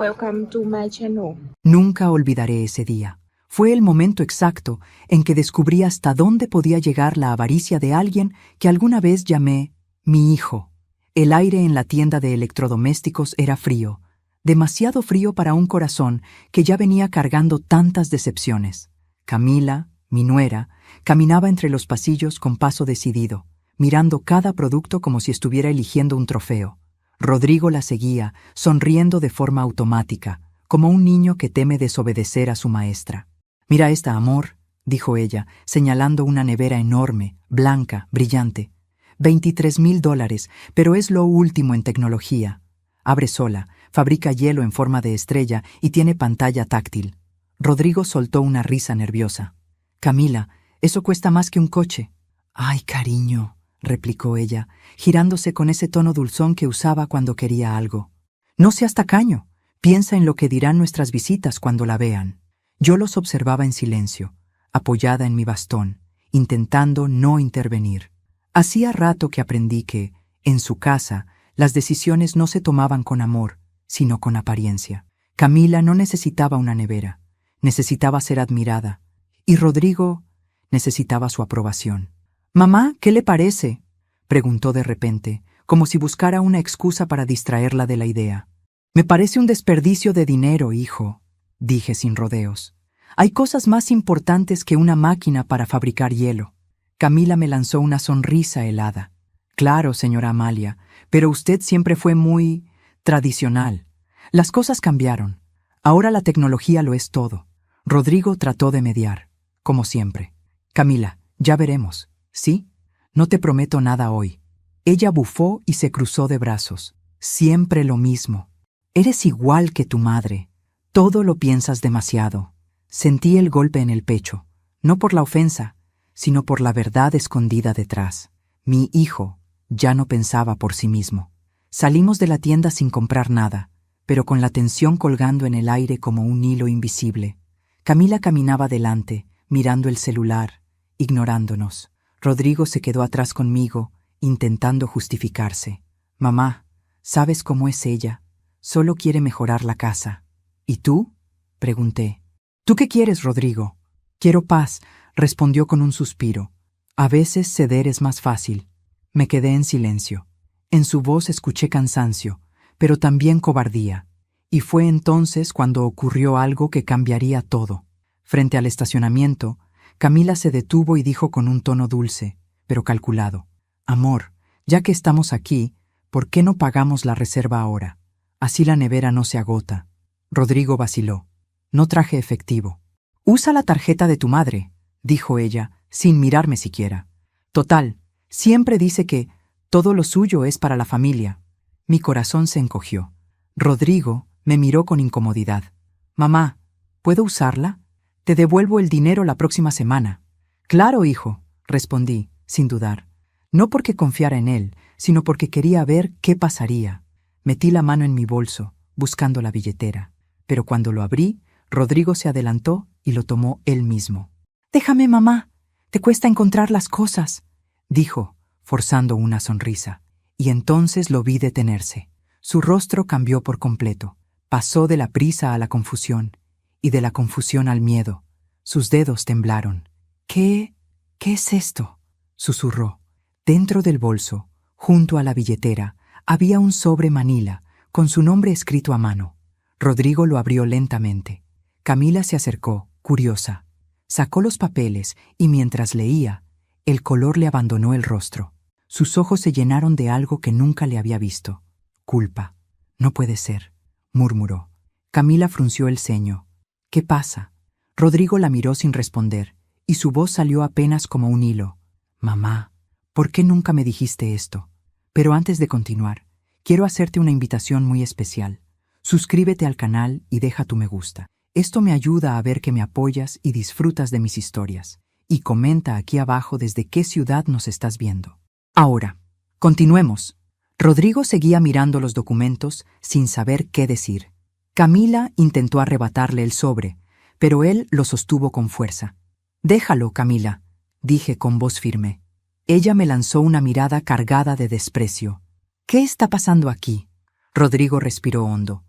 Welcome to my channel. Nunca olvidaré ese día. Fue el momento exacto en que descubrí hasta dónde podía llegar la avaricia de alguien que alguna vez llamé mi hijo. El aire en la tienda de electrodomésticos era frío, demasiado frío para un corazón que ya venía cargando tantas decepciones. Camila, mi nuera, caminaba entre los pasillos con paso decidido, mirando cada producto como si estuviera eligiendo un trofeo. Rodrigo la seguía, sonriendo de forma automática, como un niño que teme desobedecer a su maestra. «Mira esta, amor», dijo ella, señalando una nevera enorme, blanca, brillante. $23,000, pero es lo último en tecnología. Abre sola, fabrica hielo en forma de estrella y tiene pantalla táctil. Rodrigo soltó una risa nerviosa. «Camila, eso cuesta más que un coche». «Ay, cariño», replicó ella, girándose con ese tono dulzón que usaba cuando quería algo. «No seas tacaño. Piensa en lo que dirán nuestras visitas cuando la vean». Yo los observaba en silencio, apoyada en mi bastón, intentando no intervenir. Hacía rato que aprendí que, en su casa, las decisiones no se tomaban con amor, sino con apariencia. Camila no necesitaba una nevera, necesitaba ser admirada, y Rodrigo necesitaba su aprobación. «Mamá, ¿qué le parece?», preguntó de repente, como si buscara una excusa para distraerla de la idea. «Me parece un desperdicio de dinero, hijo», dije sin rodeos. «Hay cosas más importantes que una máquina para fabricar hielo». Camila me lanzó una sonrisa helada. «Claro, señora Amalia, pero usted siempre fue muy tradicional. Las cosas cambiaron. Ahora la tecnología lo es todo». Rodrigo trató de mediar, como siempre. «Camila, ya veremos, ¿sí? No te prometo nada hoy». Ella bufó y se cruzó de brazos. «Siempre lo mismo. Eres igual que tu madre. Todo lo piensas demasiado». Sentí el golpe en el pecho, no por la ofensa, sino por la verdad escondida detrás. Mi hijo ya no pensaba por sí mismo. Salimos de la tienda sin comprar nada, pero con la tensión colgando en el aire como un hilo invisible. Camila caminaba delante, mirando el celular, ignorándonos. Rodrigo se quedó atrás conmigo, intentando justificarse. «Mamá, ¿sabes cómo es ella? Solo quiere mejorar la casa». «¿Y tú?», pregunté. «¿Tú qué quieres, Rodrigo?» «Quiero paz», respondió con un suspiro. «A veces ceder es más fácil». Me quedé en silencio. En su voz escuché cansancio, pero también cobardía. Y fue entonces cuando ocurrió algo que cambiaría todo. Frente al estacionamiento, Camila se detuvo y dijo con un tono dulce, pero calculado: «Amor, ya que estamos aquí, ¿por qué no pagamos la reserva ahora? Así la nevera no se agota». Rodrigo vaciló. «No traje efectivo». «Usa la tarjeta de tu madre», dijo ella, sin mirarme siquiera. «Total, siempre dice que todo lo suyo es para la familia». Mi corazón se encogió. Rodrigo me miró con incomodidad. «Mamá, ¿puedo usarla? Te devuelvo el dinero la próxima semana». «Claro, hijo», respondí, sin dudar. No porque confiara en él, sino porque quería ver qué pasaría. Metí la mano en mi bolso, buscando la billetera, pero cuando lo abrí, Rodrigo se adelantó y lo tomó él mismo. «Déjame, mamá. Te cuesta encontrar las cosas», dijo, forzando una sonrisa. Y entonces lo vi detenerse. Su rostro cambió por completo. Pasó de la prisa a la confusión, y de la confusión al miedo. Sus dedos temblaron. ¿Qué es esto?», susurró. Dentro del bolso, junto a la billetera, había un sobre manila, con su nombre escrito a mano. Rodrigo lo abrió lentamente. Camila se acercó, curiosa. Sacó los papeles y mientras leía, el color le abandonó el rostro. Sus ojos se llenaron de algo que nunca le había visto. «Culpa. No puede ser», murmuró. Camila frunció el ceño. «¿Qué pasa?». Rodrigo la miró sin responder, y su voz salió apenas como un hilo. «Mamá, ¿por qué nunca me dijiste esto? Pero antes de continuar, quiero hacerte una invitación muy especial. Suscríbete al canal y deja tu me gusta. Esto me ayuda a ver que me apoyas y disfrutas de mis historias. Y comenta aquí abajo desde qué ciudad nos estás viendo». Ahora, continuemos. Rodrigo seguía mirando los documentos sin saber qué decir. Camila intentó arrebatarle el sobre, pero él lo sostuvo con fuerza. «Déjalo, Camila», dije con voz firme. Ella me lanzó una mirada cargada de desprecio. «¿Qué está pasando aquí?». Rodrigo respiró hondo.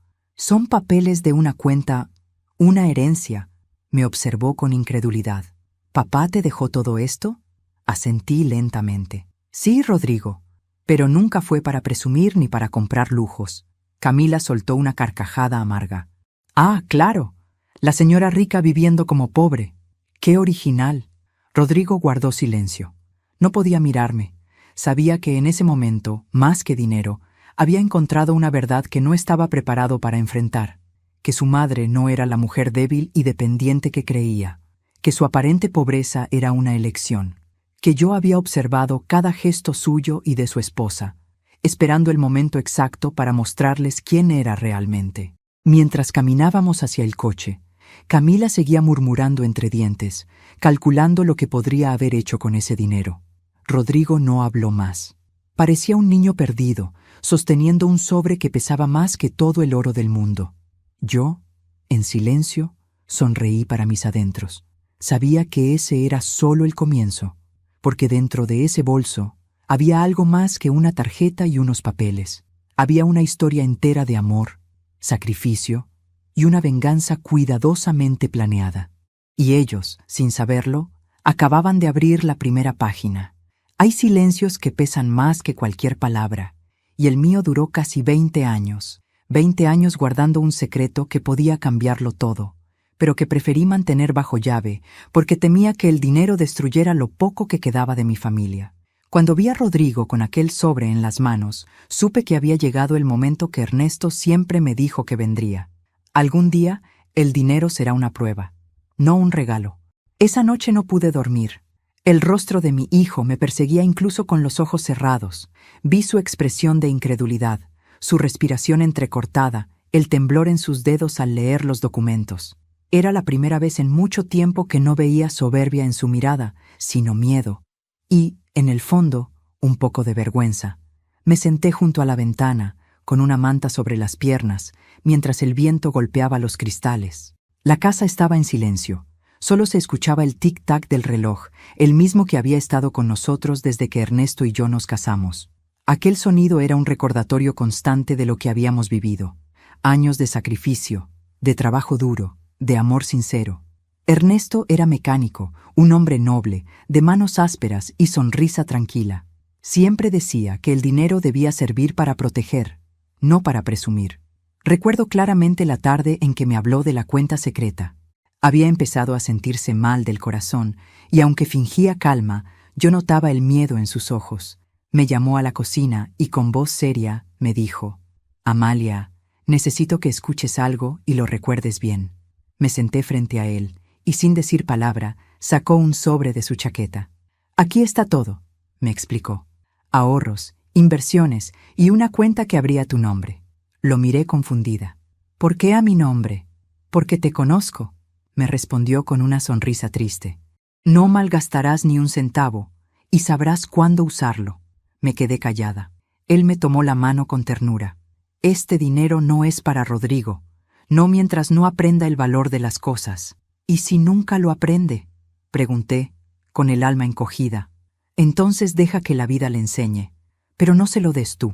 Son papeles de una cuenta, una herencia, me observó con incredulidad. ¿Papá te dejó todo esto? Asentí lentamente. Sí, Rodrigo, pero nunca fue para presumir ni para comprar lujos. Camila soltó una carcajada amarga. Ah, claro, la señora rica viviendo como pobre. ¡Qué original! Rodrigo guardó silencio. No podía mirarme. Sabía que en ese momento, más que dinero, había encontrado una verdad que no estaba preparado para enfrentar, que su madre no era la mujer débil y dependiente que creía, que su aparente pobreza era una elección, que yo había observado cada gesto suyo y de su esposa, esperando el momento exacto para mostrarles quién era realmente. Mientras caminábamos hacia el coche, Camila seguía murmurando entre dientes, calculando lo que podría haber hecho con ese dinero. Rodrigo no habló más. Parecía un niño perdido, sosteniendo un sobre que pesaba más que todo el oro del mundo. Yo, en silencio, sonreí para mis adentros. Sabía que ese era solo el comienzo, porque dentro de ese bolso había algo más que una tarjeta y unos papeles. Había una historia entera de amor, sacrificio y una venganza cuidadosamente planeada. Y ellos, sin saberlo, acababan de abrir la primera página. Hay silencios que pesan más que cualquier palabra, y el mío duró casi 20 años. 20 años guardando un secreto que podía cambiarlo todo, pero que preferí mantener bajo llave porque temía que el dinero destruyera lo poco que quedaba de mi familia. Cuando vi a Rodrigo con aquel sobre en las manos, supe que había llegado el momento que Ernesto siempre me dijo que vendría. Algún día, el dinero será una prueba, no un regalo. Esa noche no pude dormir. El rostro de mi hijo me perseguía incluso con los ojos cerrados. Vi su expresión de incredulidad, su respiración entrecortada, el temblor en sus dedos al leer los documentos. Era la primera vez en mucho tiempo que no veía soberbia en su mirada, sino miedo. Y, en el fondo, un poco de vergüenza. Me senté junto a la ventana, con una manta sobre las piernas, mientras el viento golpeaba los cristales. La casa estaba en silencio. Solo se escuchaba el tic-tac del reloj, el mismo que había estado con nosotros desde que Ernesto y yo nos casamos. Aquel sonido era un recordatorio constante de lo que habíamos vivido. Años de sacrificio, de trabajo duro, de amor sincero. Ernesto era mecánico, un hombre noble, de manos ásperas y sonrisa tranquila. Siempre decía que el dinero debía servir para proteger, no para presumir. Recuerdo claramente la tarde en que me habló de la cuenta secreta. Había empezado a sentirse mal del corazón, y aunque fingía calma, yo notaba el miedo en sus ojos. Me llamó a la cocina y con voz seria me dijo: «Amalia, necesito que escuches algo y lo recuerdes bien». Me senté frente a él, y sin decir palabra, sacó un sobre de su chaqueta. «Aquí está todo», me explicó. «Ahorros, inversiones y una cuenta que abría tu nombre». Lo miré confundida. «¿Por qué a mi nombre?» «Porque te conozco», me respondió con una sonrisa triste. «No malgastarás ni un centavo, y sabrás cuándo usarlo». Me quedé callada. Él me tomó la mano con ternura. «Este dinero no es para Rodrigo, no mientras no aprenda el valor de las cosas». «¿Y si nunca lo aprende?», pregunté, con el alma encogida. «Entonces deja que la vida le enseñe, pero no se lo des tú».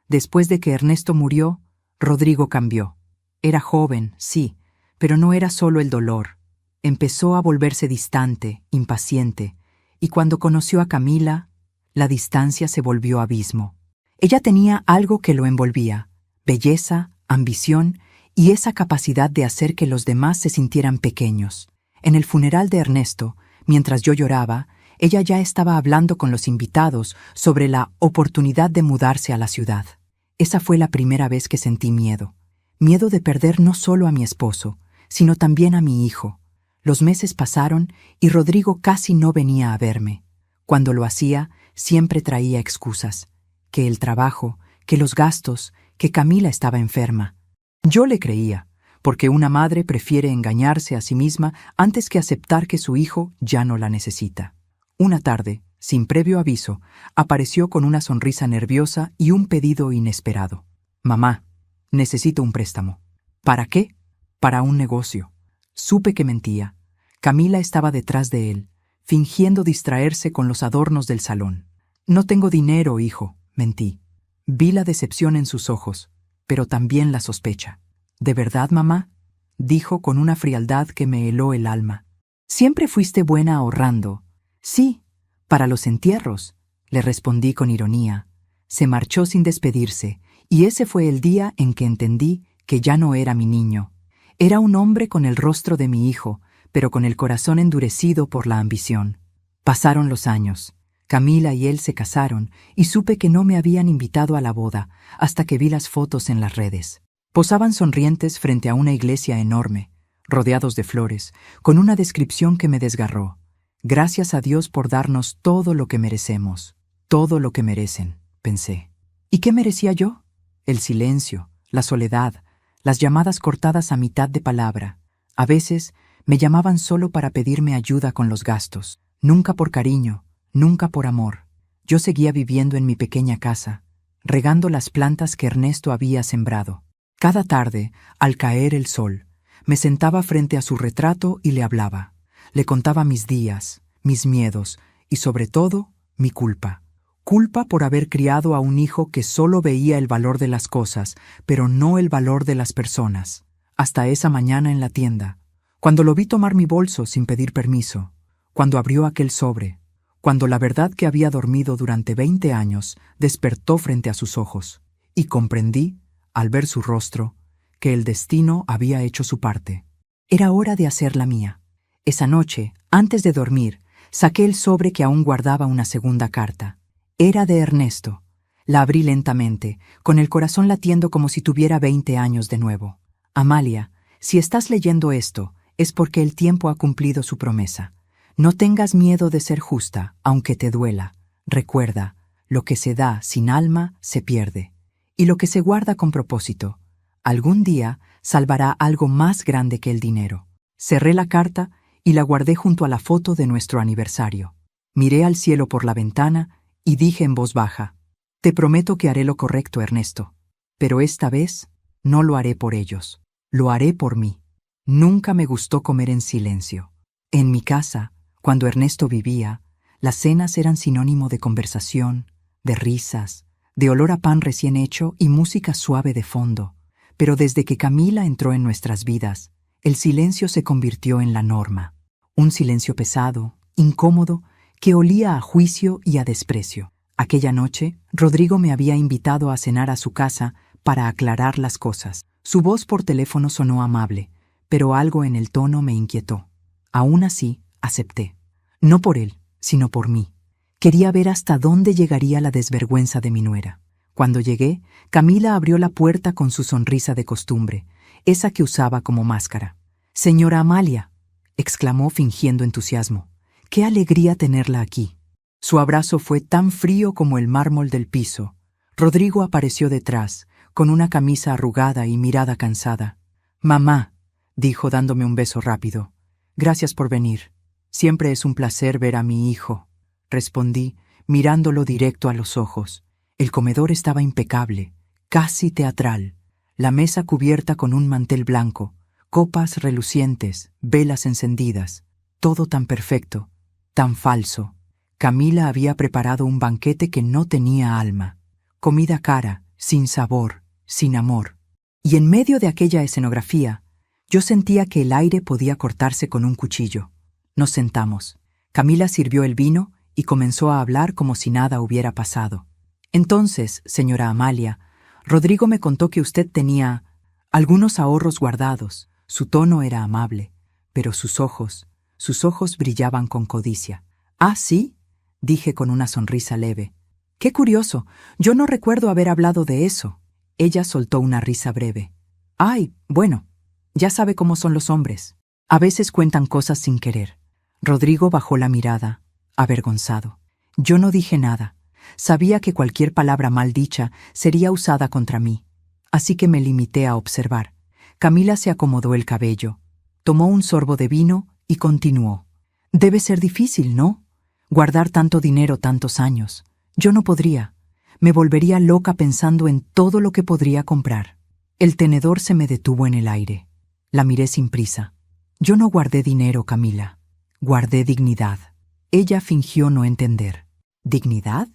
Después de que Ernesto murió, Rodrigo cambió. Era joven, sí, pero no era solo el dolor. Empezó a volverse distante, impaciente, y cuando conoció a Camila, la distancia se volvió abismo. Ella tenía algo que lo envolvía: belleza, ambición y esa capacidad de hacer que los demás se sintieran pequeños. En el funeral de Ernesto, mientras yo lloraba, ella ya estaba hablando con los invitados sobre la oportunidad de mudarse a la ciudad. Esa fue la primera vez que sentí miedo. Miedo de perder no solo a mi esposo, sino también a mi hijo. Los meses pasaron y Rodrigo casi no venía a verme. Cuando lo hacía, siempre traía excusas: que el trabajo, que los gastos, que Camila estaba enferma. Yo le creía, porque una madre prefiere engañarse a sí misma antes que aceptar que su hijo ya no la necesita. Una tarde, sin previo aviso, apareció con una sonrisa nerviosa y un pedido inesperado. «Mamá, necesito un préstamo». «¿Para qué?» «Para un negocio». Supe que mentía. Camila estaba detrás de él, fingiendo distraerse con los adornos del salón. «No tengo dinero, hijo», mentí. Vi la decepción en sus ojos, pero también la sospecha. ¿De verdad, mamá?, dijo con una frialdad que me heló el alma. Siempre fuiste buena ahorrando. Sí, para los entierros, le respondí con ironía. Se marchó sin despedirse, y ese fue el día en que entendí que ya no era mi niño. Era un hombre con el rostro de mi hijo, pero con el corazón endurecido por la ambición. Pasaron los años. Camila y él se casaron, y supe que no me habían invitado a la boda hasta que vi las fotos en las redes. Posaban sonrientes frente a una iglesia enorme, rodeados de flores, con una descripción que me desgarró. Gracias a Dios por darnos todo lo que merecemos. Todo lo que merecen, pensé. ¿Y qué merecía yo? El silencio, la soledad, las llamadas cortadas a mitad de palabra. A veces me llamaban solo para pedirme ayuda con los gastos. Nunca por cariño, nunca por amor. Yo seguía viviendo en mi pequeña casa, regando las plantas que Ernesto había sembrado. Cada tarde, al caer el sol, me sentaba frente a su retrato y le hablaba. Le contaba mis días, mis miedos y, sobre todo, mi culpa. Culpa por haber criado a un hijo que solo veía el valor de las cosas, pero no el valor de las personas. Hasta esa mañana en la tienda, cuando lo vi tomar mi bolso sin pedir permiso, cuando abrió aquel sobre, cuando la verdad que había dormido durante 20 años despertó frente a sus ojos, y comprendí, al ver su rostro, que el destino había hecho su parte. Era hora de hacer la mía. Esa noche, antes de dormir, saqué el sobre que aún guardaba una segunda carta. Era de Ernesto. La abrí lentamente, con el corazón latiendo como si tuviera 20 años de nuevo. Amalia, si estás leyendo esto, es porque el tiempo ha cumplido su promesa. No tengas miedo de ser justa, aunque te duela. Recuerda, lo que se da sin alma se pierde. Y lo que se guarda con propósito, algún día salvará algo más grande que el dinero. Cerré la carta y la guardé junto a la foto de nuestro aniversario. Miré al cielo por la ventana y dije en voz baja: te prometo que haré lo correcto, Ernesto. Pero esta vez no lo haré por ellos. Lo haré por mí. Nunca me gustó comer en silencio. En mi casa, cuando Ernesto vivía, las cenas eran sinónimo de conversación, de risas, de olor a pan recién hecho y música suave de fondo. Pero desde que Camila entró en nuestras vidas, el silencio se convirtió en la norma. Un silencio pesado, incómodo, que olía a juicio y a desprecio. Aquella noche, Rodrigo me había invitado a cenar a su casa para aclarar las cosas. Su voz por teléfono sonó amable, pero algo en el tono me inquietó. Aún así, acepté. No por él, sino por mí. Quería ver hasta dónde llegaría la desvergüenza de mi nuera. Cuando llegué, Camila abrió la puerta con su sonrisa de costumbre, esa que usaba como máscara. «Señora Amalia», exclamó fingiendo entusiasmo. «¡Qué alegría tenerla aquí!». Su abrazo fue tan frío como el mármol del piso. Rodrigo apareció detrás, con una camisa arrugada y mirada cansada. «Mamá», dijo dándome un beso rápido. «Gracias por venir. Siempre es un placer ver a mi hijo», respondí, mirándolo directo a los ojos. El comedor estaba impecable, casi teatral. La mesa cubierta con un mantel blanco, copas relucientes, velas encendidas. Todo tan perfecto, tan falso. Camila había preparado un banquete que no tenía alma. Comida cara, sin sabor, sin amor. Y en medio de aquella escenografía, yo sentía que el aire podía cortarse con un cuchillo. Nos sentamos. Camila sirvió el vino y comenzó a hablar como si nada hubiera pasado. «Entonces, señora Amalia, Rodrigo me contó que usted tenía algunos ahorros guardados». Su tono era amable, pero sus ojos brillaban con codicia. «¿Ah, sí?», dije con una sonrisa leve. «Qué curioso, yo no recuerdo haber hablado de eso». Ella soltó una risa breve. «Ay, bueno, ya sabe cómo son los hombres. A veces cuentan cosas sin querer». Rodrigo bajó la mirada, avergonzado. Yo no dije nada. Sabía que cualquier palabra mal dicha sería usada contra mí, así que me limité a observar. Camila se acomodó el cabello, tomó un sorbo de vino y continuó. «Debe ser difícil, ¿no? Guardar tanto dinero tantos años. Yo no podría. Me volvería loca pensando en todo lo que podría comprar». El tenedor se me detuvo en el aire. La miré sin prisa. «Yo no guardé dinero, Camila. Guardé dignidad». Ella fingió no entender. «¿Dignidad?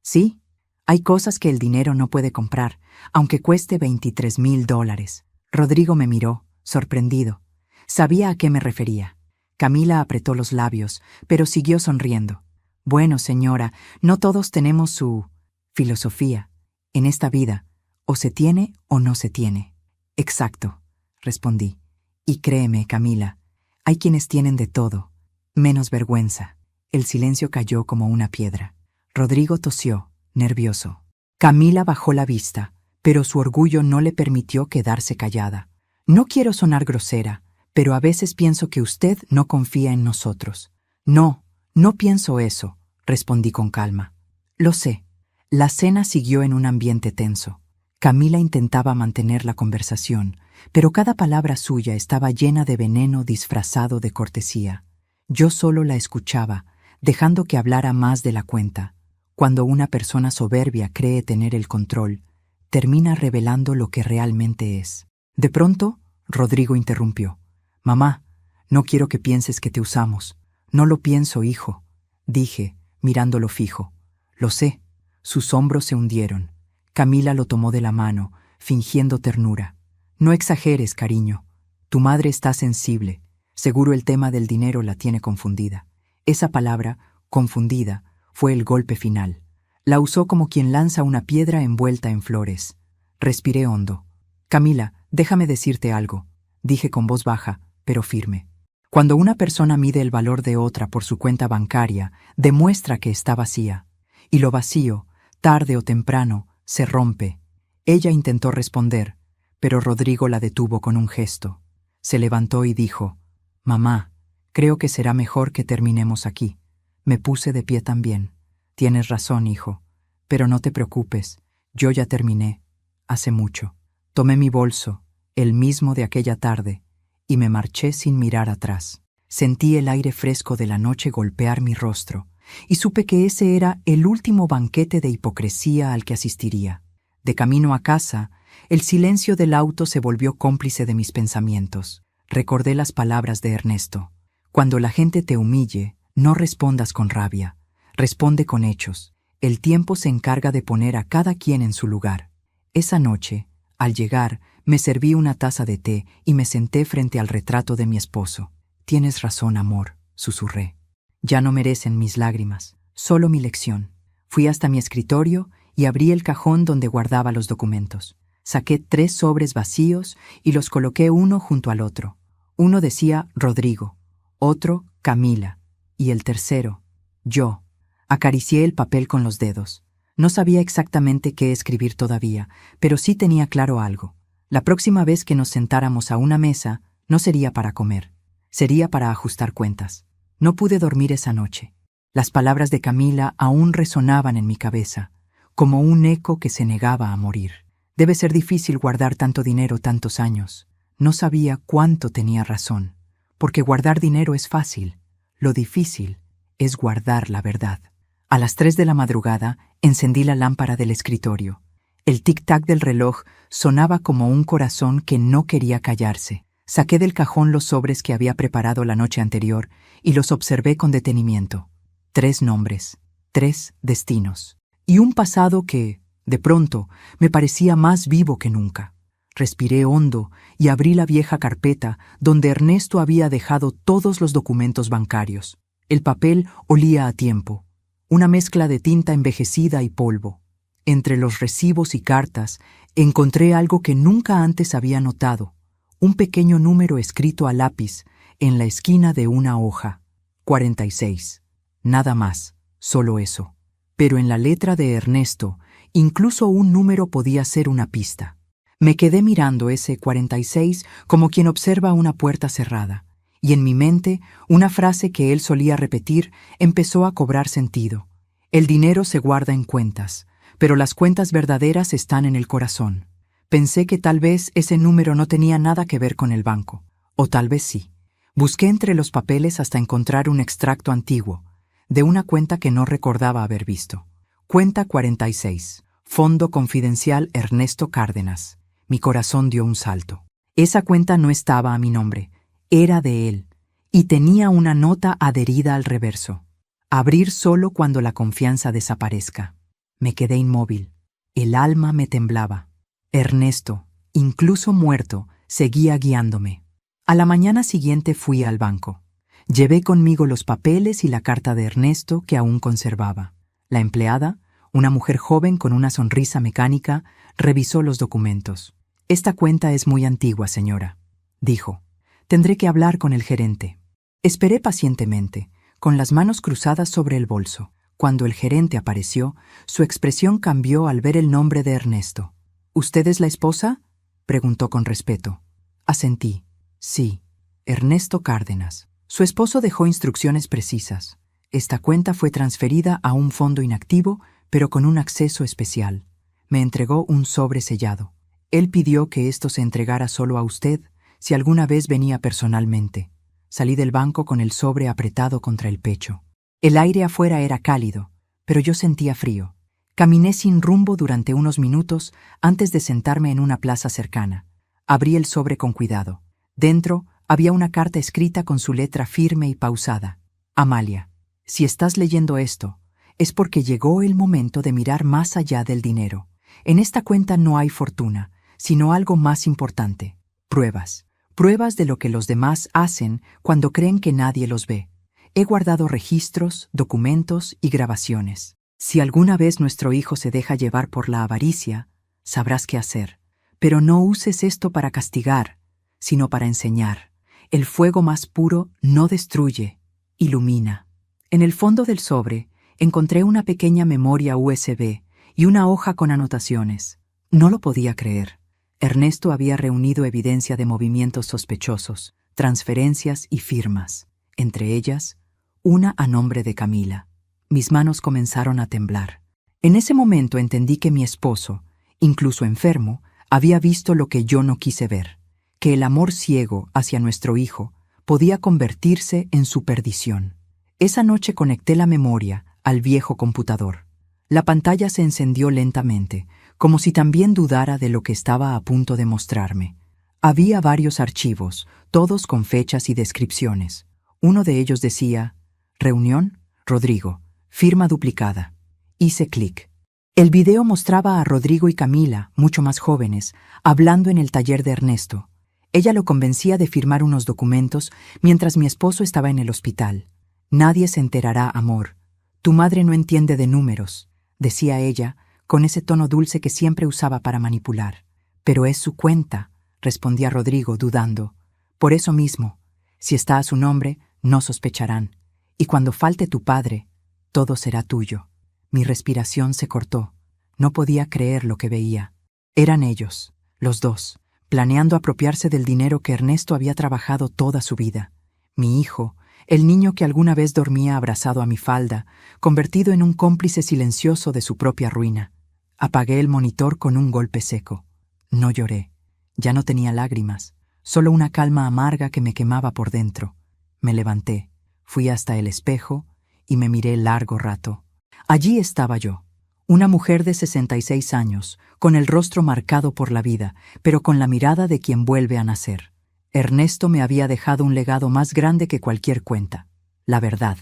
Sí, hay cosas que el dinero no puede comprar, aunque cueste $23,000. Rodrigo me miró, sorprendido. Sabía a qué me refería. Camila apretó los labios, pero siguió sonriendo. Bueno, señora, no todos tenemos su filosofía. En esta vida, o se tiene o no se tiene. Exacto, respondí. Y créeme, Camila, hay quienes tienen de todo, menos vergüenza. El silencio cayó como una piedra. Rodrigo tosió, nervioso. Camila bajó la vista, pero su orgullo no le permitió quedarse callada. No quiero sonar grosera, pero a veces pienso que usted no confía en nosotros. No, no pienso eso, respondí con calma. Lo sé. La cena siguió en un ambiente tenso. Camila intentaba mantener la conversación, pero cada palabra suya estaba llena de veneno disfrazado de cortesía. Yo solo la escuchaba, dejando que hablara más de la cuenta. Cuando una persona soberbia cree tener el control, termina revelando lo que realmente es. De pronto, Rodrigo interrumpió. «Mamá, no quiero que pienses que te usamos». «No lo pienso, hijo», dije, mirándolo fijo. «Lo sé». Sus hombros se hundieron. Camila lo tomó de la mano, fingiendo ternura. «No exageres, cariño. Tu madre está sensible. Seguro el tema del dinero la tiene confundida». Esa palabra, confundida, fue el golpe final. La usó como quien lanza una piedra envuelta en flores. Respiré hondo. «Camila, déjame decirte algo», dije con voz baja, pero firme. Cuando una persona mide el valor de otra por su cuenta bancaria, demuestra que está vacía. Y lo vacío, tarde o temprano, se rompe. Ella intentó responder, pero Rodrigo la detuvo con un gesto. Se levantó y dijo: «Mamá, creo que será mejor que terminemos aquí». Me puse de pie también. «Tienes razón, hijo. Pero no te preocupes, yo ya terminé. Hace mucho». Tomé mi bolso, el mismo de aquella tarde, y me marché sin mirar atrás. Sentí el aire fresco de la noche golpear mi rostro, y supe que ese era el último banquete de hipocresía al que asistiría. De camino a casa, el silencio del auto se volvió cómplice de mis pensamientos. Recordé las palabras de Ernesto. Cuando la gente te humille, no respondas con rabia, responde con hechos. El tiempo se encarga de poner a cada quien en su lugar. Esa noche, al llegar, me serví una taza de té y me senté frente al retrato de mi esposo. «Tienes razón, amor», susurré. «Ya no merecen mis lágrimas, solo mi lección». Fui hasta mi escritorio y abrí el cajón donde guardaba los documentos. Saqué 3 sobres vacíos y los coloqué uno junto al otro. Uno decía Rodrigo, otro Camila y el tercero, yo. Acaricié el papel con los dedos. No sabía exactamente qué escribir todavía, pero sí tenía claro algo. La próxima vez que nos sentáramos a una mesa, no sería para comer, sería para ajustar cuentas. No pude dormir esa noche. Las palabras de Camila aún resonaban en mi cabeza, como un eco que se negaba a morir. Debe ser difícil guardar tanto dinero tantos años. No sabía cuánto tenía razón, porque guardar dinero es fácil. Lo difícil es guardar la verdad. A las 3 de la madrugada encendí la lámpara del escritorio. El tic-tac del reloj sonaba como un corazón que no quería callarse. Saqué del cajón los sobres que había preparado la noche anterior y los observé con detenimiento. 3 nombres, 3 destinos, y un pasado que, de pronto, me parecía más vivo que nunca. Respiré hondo y abrí la vieja carpeta donde Ernesto había dejado todos los documentos bancarios. El papel olía a tiempo, una mezcla de tinta envejecida y polvo. Entre los recibos y cartas encontré algo que nunca antes había notado, un pequeño número escrito a lápiz en la esquina de una hoja. 46. Nada más, solo eso. Pero en la letra de Ernesto, incluso un número podía ser una pista. Me quedé mirando ese 46 como quien observa una puerta cerrada, y en mi mente una frase que él solía repetir empezó a cobrar sentido. El dinero se guarda en cuentas, pero las cuentas verdaderas están en el corazón. Pensé que tal vez ese número no tenía nada que ver con el banco, o tal vez sí. Busqué entre los papeles hasta encontrar un extracto antiguo, de una cuenta que no recordaba haber visto. Cuenta 46. Fondo Confidencial Ernesto Cárdenas. Mi corazón dio un salto. Esa cuenta no estaba a mi nombre, era de él, y tenía una nota adherida al reverso. Abrir solo cuando la confianza desaparezca. Me quedé inmóvil. El alma me temblaba. Ernesto, incluso muerto, seguía guiándome. A la mañana siguiente fui al banco. Llevé conmigo los papeles y la carta de Ernesto que aún conservaba. La empleada, una mujer joven con una sonrisa mecánica, revisó los documentos. «Esta cuenta es muy antigua, señora», dijo. «Tendré que hablar con el gerente». Esperé pacientemente, con las manos cruzadas sobre el bolso. Cuando el gerente apareció, su expresión cambió al ver el nombre de Ernesto. «¿Usted es la esposa?», preguntó con respeto. Asentí. «Sí, Ernesto Cárdenas». Su esposo dejó instrucciones precisas. Esta cuenta fue transferida a un fondo inactivo, pero con un acceso especial. Me entregó un sobre sellado. Él pidió que esto se entregara solo a usted si alguna vez venía personalmente. Salí del banco con el sobre apretado contra el pecho. El aire afuera era cálido, pero yo sentía frío. Caminé sin rumbo durante unos minutos antes de sentarme en una plaza cercana. Abrí el sobre con cuidado. Dentro había una carta escrita con su letra firme y pausada. «Amalia, si estás leyendo esto, es porque llegó el momento de mirar más allá del dinero. En esta cuenta no hay fortuna, sino algo más importante. Pruebas. Pruebas de lo que los demás hacen cuando creen que nadie los ve. He guardado registros, documentos y grabaciones. Si alguna vez nuestro hijo se deja llevar por la avaricia, sabrás qué hacer. Pero no uses esto para castigar, sino para enseñar. El fuego más puro no destruye, ilumina». En el fondo del sobre encontré una pequeña memoria USB y una hoja con anotaciones. No lo podía creer. Ernesto había reunido evidencia de movimientos sospechosos, transferencias y firmas, entre ellas, una a nombre de Camila. Mis manos comenzaron a temblar. En ese momento entendí que mi esposo, incluso enfermo, había visto lo que yo no quise ver, que el amor ciego hacia nuestro hijo podía convertirse en su perdición. Esa noche conecté la memoria al viejo computador. La pantalla se encendió lentamente, como si también dudara de lo que estaba a punto de mostrarme. Había varios archivos, todos con fechas y descripciones. Uno de ellos decía: «Reunión, Rodrigo, firma duplicada». Hice clic. El video mostraba a Rodrigo y Camila, mucho más jóvenes, hablando en el taller de Ernesto. Ella lo convencía de firmar unos documentos mientras mi esposo estaba en el hospital. «Nadie se enterará, amor. Tu madre no entiende de números», decía ella, con ese tono dulce que siempre usaba para manipular. «Pero es su cuenta», respondía Rodrigo, dudando. «Por eso mismo, si está a su nombre, no sospecharán. Y cuando falte tu padre, todo será tuyo». Mi respiración se cortó. No podía creer lo que veía. Eran ellos, los dos, planeando apropiarse del dinero que Ernesto había trabajado toda su vida. Mi hijo, el niño que alguna vez dormía abrazado a mi falda, convertido en un cómplice silencioso de su propia ruina. Apagué el monitor con un golpe seco. No lloré. Ya no tenía lágrimas, solo una calma amarga que me quemaba por dentro. Me levanté, fui hasta el espejo y me miré largo rato. Allí estaba yo, una mujer de 66 años, con el rostro marcado por la vida, pero con la mirada de quien vuelve a nacer. Ernesto me había dejado un legado más grande que cualquier cuenta, la verdad,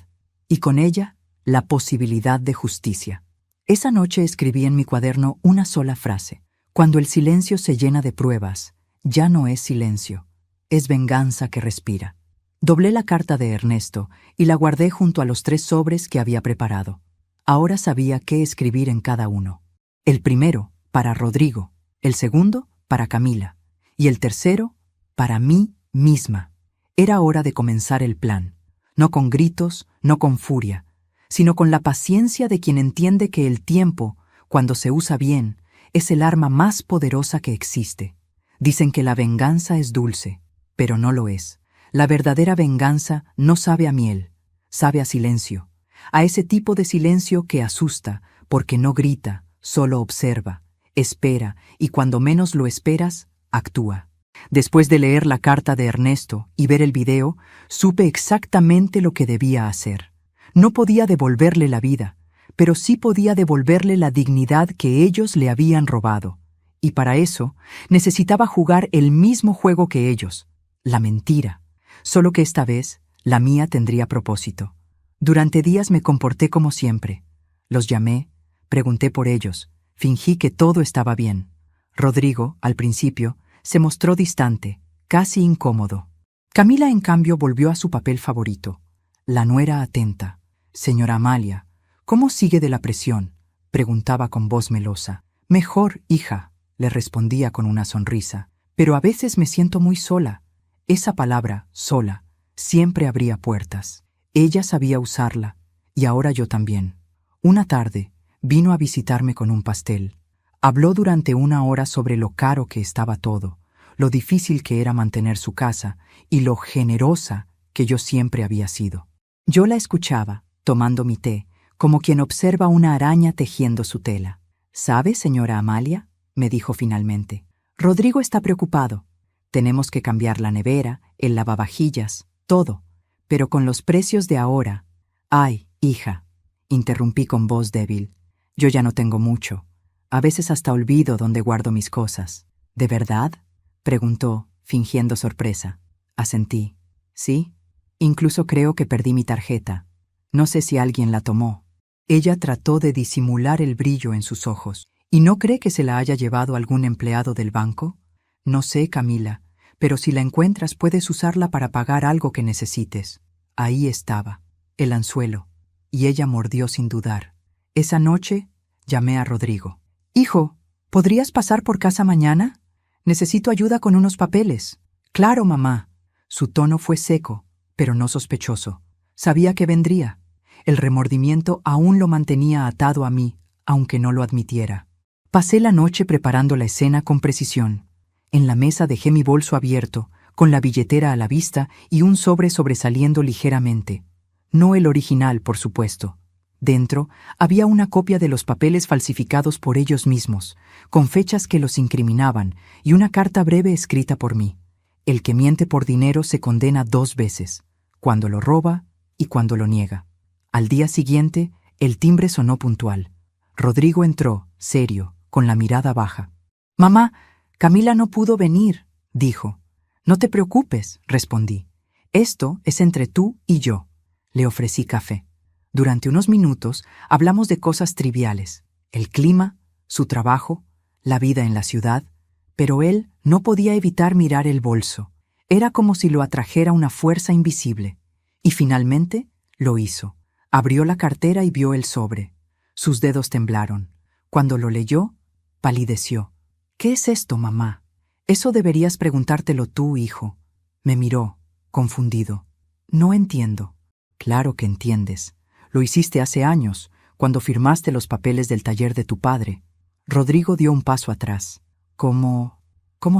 y con ella, la posibilidad de justicia. Esa noche escribí en mi cuaderno una sola frase: «Cuando el silencio se llena de pruebas, ya no es silencio, es venganza que respira». Doblé la carta de Ernesto y la guardé junto a los 3 sobres que había preparado. Ahora sabía qué escribir en cada uno. El primero, para Rodrigo; el segundo, para Camila; y el tercero, para mí misma. Era hora de comenzar el plan, no con gritos, no con furia, sino con la paciencia de quien entiende que el tiempo, cuando se usa bien, es el arma más poderosa que existe. Dicen que la venganza es dulce, pero no lo es. La verdadera venganza no sabe a miel, sabe a silencio, a ese tipo de silencio que asusta porque no grita, solo observa, espera y cuando menos lo esperas, actúa. Después de leer la carta de Ernesto y ver el video, supe exactamente lo que debía hacer. No podía devolverle la vida, pero sí podía devolverle la dignidad que ellos le habían robado. Y para eso necesitaba jugar el mismo juego que ellos, la mentira. Solo que esta vez la mía tendría propósito. Durante días me comporté como siempre. Los llamé, pregunté por ellos, fingí que todo estaba bien. Rodrigo, al principio, se mostró distante, casi incómodo. Camila, en cambio, volvió a su papel favorito. La nuera atenta. «Señora Amalia, ¿cómo sigue de la presión?», preguntaba con voz melosa. «Mejor, hija», le respondía con una sonrisa. «Pero a veces me siento muy sola». Esa palabra, sola, siempre abría puertas. Ella sabía usarla, y ahora yo también. Una tarde, vino a visitarme con un pastel. Habló durante 1 hora sobre lo caro que estaba todo, lo difícil que era mantener su casa y lo generosa que yo siempre había sido. Yo la escuchaba, tomando mi té, como quien observa una araña tejiendo su tela. «¿Sabe, señora Amalia?», me dijo finalmente. «Rodrigo está preocupado. Tenemos que cambiar la nevera, el lavavajillas, todo. Pero con los precios de ahora...». «Ay, hija», interrumpí con voz débil, «yo ya no tengo mucho. A veces hasta olvido dónde guardo mis cosas». «¿De verdad?», preguntó, fingiendo sorpresa. Asentí. «Sí. Incluso creo que perdí mi tarjeta. No sé si alguien la tomó». Ella trató de disimular el brillo en sus ojos. «¿Y no cree que se la haya llevado algún empleado del banco?». «No sé, Camila, pero si la encuentras puedes usarla para pagar algo que necesites». Ahí estaba, el anzuelo, y ella mordió sin dudar. Esa noche llamé a Rodrigo. «Hijo, ¿podrías pasar por casa mañana? Necesito ayuda con unos papeles». «Claro, mamá». Su tono fue seco, pero no sospechoso. Sabía que vendría. El remordimiento aún lo mantenía atado a mí, aunque no lo admitiera. Pasé la noche preparando la escena con precisión. En la mesa dejé mi bolso abierto, con la billetera a la vista y un sobre sobresaliendo ligeramente. No el original, por supuesto. Dentro había una copia de los papeles falsificados por ellos mismos, con fechas que los incriminaban, y una carta breve escrita por mí. El que miente por dinero se condena 2 veces, cuando lo roba y cuando lo niega. Al día siguiente, el timbre sonó puntual. Rodrigo entró, serio, con la mirada baja. «Mamá, Camila no pudo venir», dijo. «No te preocupes», respondí. «Esto es entre tú y yo». Le ofrecí café. Durante unos minutos hablamos de cosas triviales, el clima, su trabajo, la vida en la ciudad, pero él no podía evitar mirar el bolso. Era como si lo atrajera una fuerza invisible. Y finalmente lo hizo. Abrió la cartera y vio el sobre. Sus dedos temblaron. Cuando lo leyó, palideció. «¿Qué es esto, mamá?». «Eso deberías preguntártelo tú, hijo». Me miró, confundido. «No entiendo». «Claro que entiendes. Lo hiciste hace años, cuando firmaste los papeles del taller de tu padre». Rodrigo dio un paso atrás. «¿Cómo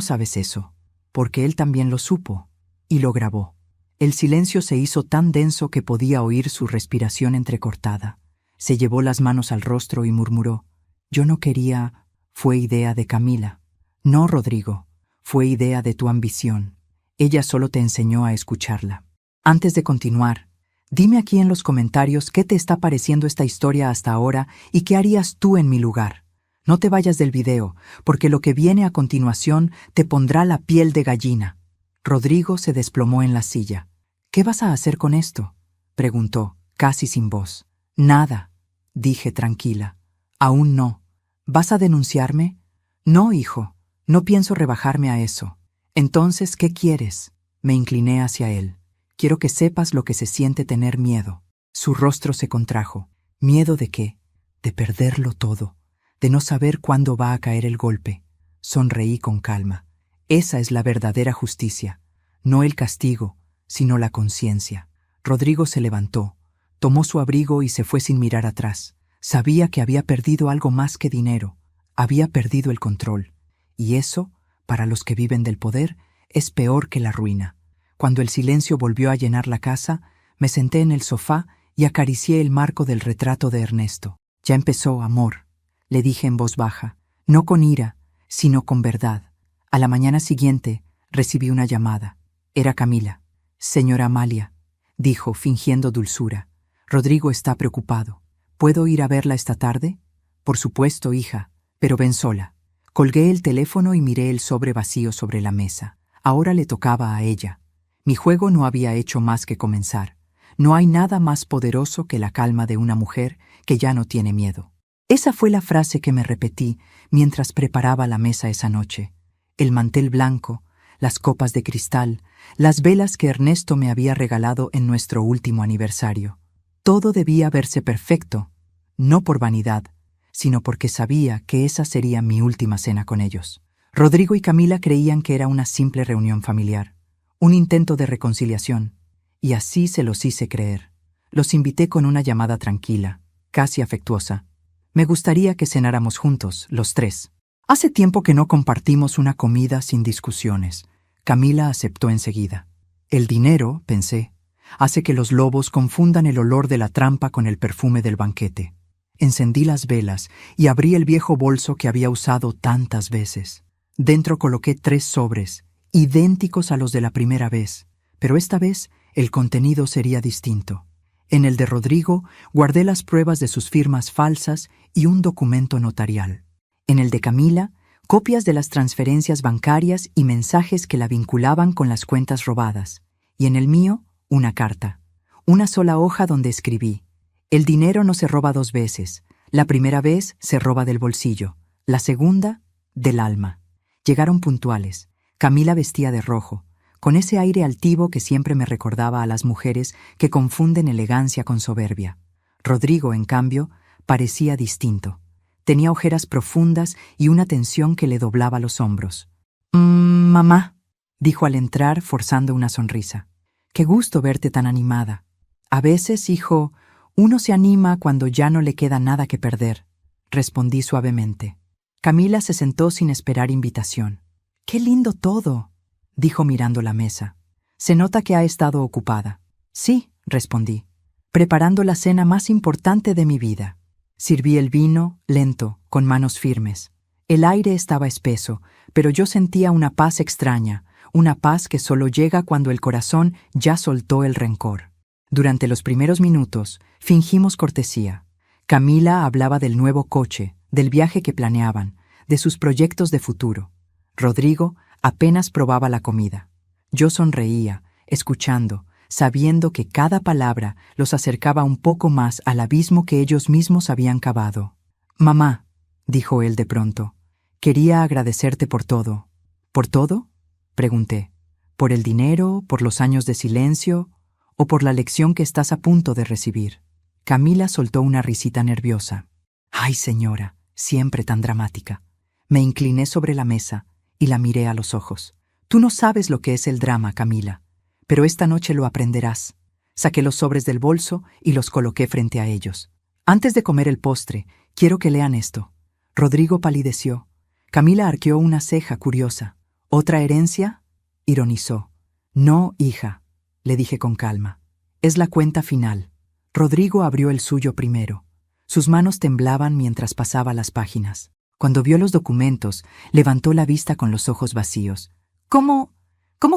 sabes eso?». «Porque él también lo supo, y lo grabó». El silencio se hizo tan denso que podía oír su respiración entrecortada. Se llevó las manos al rostro y murmuró: «Yo no quería... Fue idea de Camila». «No, Rodrigo, fue idea de tu ambición. Ella solo te enseñó a escucharla». Antes de continuar, dime aquí en los comentarios qué te está pareciendo esta historia hasta ahora y qué harías tú en mi lugar. No te vayas del video, porque lo que viene a continuación te pondrá la piel de gallina. Rodrigo se desplomó en la silla. «¿Qué vas a hacer con esto?», preguntó, casi sin voz. «Nada», dije tranquila. «Aún no». «¿Vas a denunciarme?». «No, hijo, no pienso rebajarme a eso». «Entonces, ¿qué quieres?». Me incliné hacia él. «Quiero que sepas lo que se siente tener miedo». Su rostro se contrajo. «¿Miedo de qué?». «De perderlo todo, de no saber cuándo va a caer el golpe». Sonreí con calma. «Esa es la verdadera justicia, no el castigo, sino la conciencia». Rodrigo se levantó, tomó su abrigo y se fue sin mirar atrás. Sabía que había perdido algo más que dinero. Había perdido el control. Y eso, para los que viven del poder, es peor que la ruina. Cuando el silencio volvió a llenar la casa, me senté en el sofá y acaricié el marco del retrato de Ernesto. «Ya empezó, amor», le dije en voz baja, no con ira, sino con verdad. A la mañana siguiente recibí una llamada. Era Camila. «Señora Amalia», dijo, fingiendo dulzura. «Rodrigo está preocupado. ¿Puedo ir a verla esta tarde?». «Por supuesto, hija, pero ven sola». Colgué el teléfono y miré el sobre vacío sobre la mesa. Ahora le tocaba a ella. Mi juego no había hecho más que comenzar. No hay nada más poderoso que la calma de una mujer que ya no tiene miedo. Esa fue la frase que me repetí mientras preparaba la mesa esa noche. El mantel blanco, las copas de cristal, las velas que Ernesto me había regalado en nuestro último aniversario. Todo debía verse perfecto, no por vanidad, sino porque sabía que esa sería mi última cena con ellos. Rodrigo y Camila creían que era una simple reunión familiar, un intento de reconciliación, y así se los hice creer. Los invité con una llamada tranquila, casi afectuosa. Me gustaría que cenáramos juntos, los tres. Hace tiempo que no compartimos una comida sin discusiones. Camila aceptó enseguida. El dinero, pensé, hace que los lobos confundan el olor de la trampa con el perfume del banquete. Encendí las velas y abrí el viejo bolso que había usado tantas veces. Dentro coloqué 3 sobres, idénticos a los de la primera vez, pero esta vez el contenido sería distinto. En el de Rodrigo guardé las pruebas de sus firmas falsas y un documento notarial. En el de Camila, copias de las transferencias bancarias y mensajes que la vinculaban con las cuentas robadas. Y en el mío, una carta. Una sola hoja donde escribí: el dinero no se roba 2 veces. La primera vez se roba del bolsillo, la segunda, del alma. Llegaron puntuales. Camila vestía de rojo, con ese aire altivo que siempre me recordaba a las mujeres que confunden elegancia con soberbia. Rodrigo, en cambio, parecía distinto. Tenía ojeras profundas y una tensión que le doblaba los hombros. Mamá, dijo al entrar, forzando una sonrisa. Qué gusto verte tan animada. A veces, hijo, uno se anima cuando ya no le queda nada que perder, respondí suavemente. Camila se sentó sin esperar invitación. ¡Qué lindo todo!, dijo mirando la mesa. Se nota que ha estado ocupada. Sí, respondí, preparando la cena más importante de mi vida. Sirví el vino, lento, con manos firmes. El aire estaba espeso, pero yo sentía una paz extraña, una paz que solo llega cuando el corazón ya soltó el rencor. Durante los primeros minutos, fingimos cortesía. Camila hablaba del nuevo coche, del viaje que planeaban, de sus proyectos de futuro. Rodrigo apenas probaba la comida. Yo sonreía, escuchando, sabiendo que cada palabra los acercaba un poco más al abismo que ellos mismos habían cavado. «Mamá», dijo él de pronto, «quería agradecerte por todo». «¿Por todo?», pregunté. «¿Por el dinero, por los años de silencio o por la lección que estás a punto de recibir?» Camila soltó una risita nerviosa. «Ay, señora, siempre tan dramática». Me incliné sobre la mesa y la miré a los ojos. «Tú no sabes lo que es el drama, Camila, pero esta noche lo aprenderás». Saqué los sobres del bolso y los coloqué frente a ellos. «Antes de comer el postre, quiero que lean esto». Rodrigo palideció. Camila arqueó una ceja curiosa. «¿Otra herencia?», ironizó. «No, hija», le dije con calma. «Es la cuenta final». Rodrigo abrió el suyo primero. Sus manos temblaban mientras pasaba las páginas. Cuando vio los documentos, levantó la vista con los ojos vacíos. «¿Cómo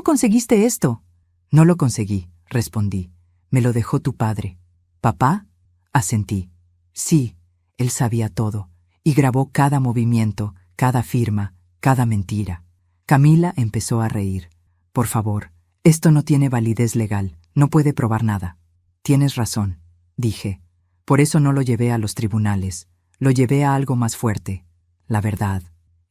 conseguiste esto?» «No lo conseguí», respondí. «Me lo dejó tu padre». «¿Papá?», asentí. Sí, él sabía todo, y grabó cada movimiento, cada firma, cada mentira. Camila empezó a reír. «Por favor, esto no tiene validez legal, no puede probar nada». «Tienes razón», dije. «Por eso no lo llevé a los tribunales, lo llevé a algo más fuerte. La verdad».